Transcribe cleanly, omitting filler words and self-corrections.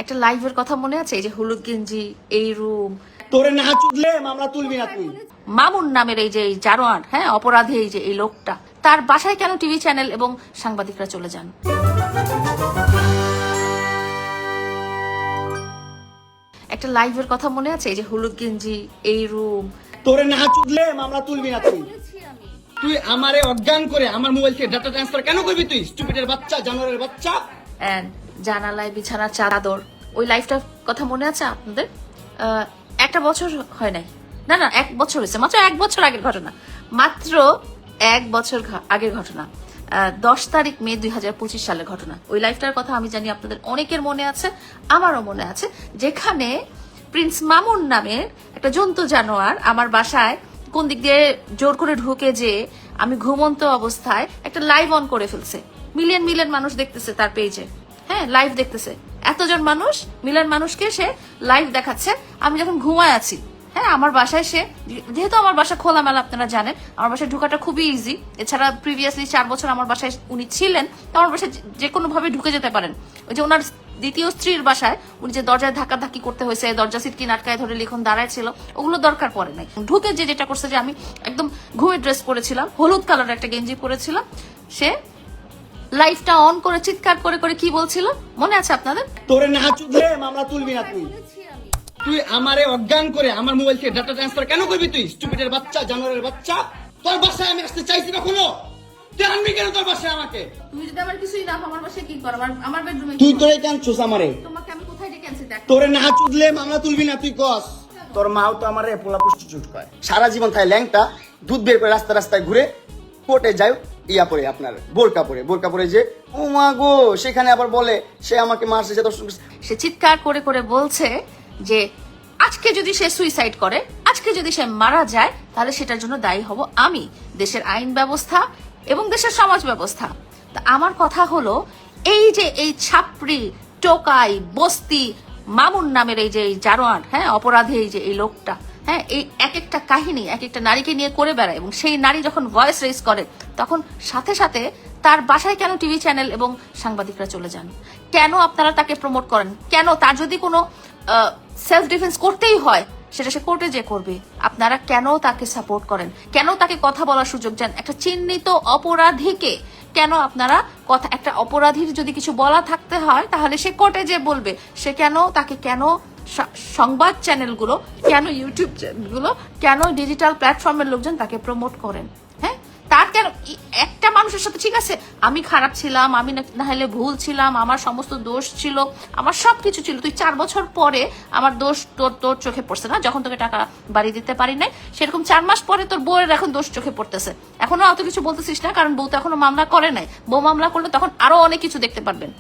একটা লাইভের কথা মনে আছে? এই যে হলুদ গেঞ্জি, এই রুম, তোরে না চুদলে মামলা তুলবি না তুই। মামুন নামের এই যে জানোয়ার, হ্যাঁ, অপরাধী এই যে এই লোকটা, তার বাসায় কেন টিভি চ্যানেল এবং সাংবাদিকরা চলে যান? একটা লাইভের কথা মনে আছে? এই যে হলুদ গেঞ্জি, এই রুম, তোরে না চুদলে মামলা তুলবি না তুই। তুই আমারে অজ্ঞান করে আমার মোবাইল থেকে ডাটা ট্রান্সফার কেন করবি তুই? স্টুপিডের বাচ্চা, জানোয়ারের বাচ্চা। অ্যান্ড জানালায় বিছানার চাদর, ওই লাইফটার কথা মনে আছে আপনাদের? একটা বছর হয় নাই, না না 1 বছর হয়েছে, মাত্র 1 বছর আগের ঘটনা, মাত্র 1 বছর আগের ঘটনা। 10 তারিখ মে 2025 সালের ঘটনা। ওই লাইফটার কথা আমি জানি আপনাদের অনেকের মনে আছে, আমারও মনে আছে, যেখানে প্রিন্স মামুন নামের একটা জন্তু জানোয়ার আমার বাসায় কোন দিক দিয়ে জোর করে ঢুকে যে আমি ঘুমন্ত অবস্থায় একটা লাইভ অন করে ফেলছে। মিলিয়ন মিলিয়ন মানুষ দেখতেছে তার পেজে, হ্যাঁ, লাইভ দেখতেছে। এতজন মানুষ, মিলিয়ন মানুষকে সে লাইভ দেখাচ্ছে আমি যখন ঘুমায় আছি। হ্যাঁ, আমার বাসায় সে, যেহেতু আমার বাসা খোলামেলা, আপনারা জানেন আমার বাসায় ঢোকাটা খুবই ইজি। এছাড়া প্রিভিয়াসলি 4 বছর আমার বাসায় উনি ছিলেন, তো আমার বাসায় যে কোনো ভাবে ঢুকে যেতে পারেন। ওই যে ওনার দ্বিতীয় স্ত্রীর বাসায় উনি যে দরজায় ধাক্কাধাক্কি করতে হয়েছে, দরজা সিটকি নাটকায় ধরে লিখন দাঁড়ায় ছিল, ওগুলো দরকার পড়ে নাই। ঢুকে যে যেটা করছে, যে আমি একদম ঘুমের ড্রেস পরেছিলাম, হলুদ কালার একটা গেঞ্জি পরেছিলাম, সে লাইভটা অন করে চিৎকার করে করে কি বলছিল মনে আছে আপনাদের? তোরে না চুদলে মামলা তুলবি না তুই। তুই আমারে অজ্ঞান করে আমার মোবাইল থেকে ডাটা ট্রান্সফার কেন করবি তুই? স্টুপিডের বাচ্চা, জানোয়ারের বাচ্চা। তোর বাসায় আমি আসতে চাইছি কখনো? তুই আনবি কেন তোর বাসায় আমাকে? তুমি যদি আমার কিছুই না, আমার বাসায় কি করো? আমার বেডরুমে তুই তোরে কানছস আমারে। তোমাকে আমি কোথায় ডেকে আনছি দেখ। তোরে না চুদলে মামলা তুলবি না তুই কস। তোর মাও তো আমারে পোলা প্রস্টিটিউট কয়। সারা জীবন থাকে ল্যাংটা, দুধ বের করে রাস্তা রাস্তায় ঘুরে, কোর্টে যায় ইয়া পরে, আপনার বোরকা পরে যে ও মা গো, সেখানে আবার বলে সে আমাকে মারছে, সে দর্শন করছে। সে চিৎকার করে করে বলছে যে আজকে যদি সে সুইসাইড করে, আজকে যদি সে মারা যায়, তাহলে সেটার জন্য দায়ী হব আমি, দেশের আইন ব্যবস্থা এবং দেশের সমাজ ব্যবস্থা। তা আমার কথা হলো, এই যে এই ছাপড়ি, টোকাই, বস্তি মামুন নামের এই যে জানোয়ার, হ্যাঁ, অপরাধী এই যে এই লোকটা, হ্যাঁ, এই এক একটা কাহিনী এক একটা নারীকে নিয়ে করে বেড়ায়, এবং সেই নারী যখন ভয়েস রেজ করে তখন সাথে সাথে তার বাসায় কেন টিভি চ্যানেল এবং সাংবাদিকরা চলে যান? কেন আপনারা তাকে প্রমোট করেন? কেন তার যদি কোনো সেলফ ডিফেন্স করতেই হয় সেটা সে কোর্টে যে করবে, আপনারা কেন তাকে সাপোর্ট করেন? কেন তাকে কথা বলার সুযোগ দেন? একটা চিহ্নিত অপরাধীকে কেন আপনারা কথা, একটা অপরাধীর যদি কিছু বলা থাকতে হয় তাহলে সে কোর্টে যে বলবে, সে কেন তাকে, কেন সংবাদ চ্যানেলগুলো, কেন ইউটিউব চ্যানেলগুলো, কেন ডিজিটাল প্ল্যাটফর্মের লোকজন তাকে প্রমোট করেন? হ্যাঁ, তার কেন? একটা মানুষের সাথে ঠিক আছে আমি খারাপ ছিলাম, আমি না হলে ভুল ছিলাম, আমার সমস্ত দোষ ছিল, আমার সবকিছু ছিল, তুই 4 বছর পরে আমার দোষ তোর চোখে পড়ছে না, যখন তোকে টাকা বাড়ি দিতে পারি নাই, সেরকম 4 মাস পরে তোর বউয়ের এখন দোষ চোখে পড়তেছে। এখনো অত কিছু বলতেছিস না, কারণ বউ তো এখনো মামলা করে নাই। বউ মামলা করলে তখন আরো অনেক কিছু দেখতে পারবেন।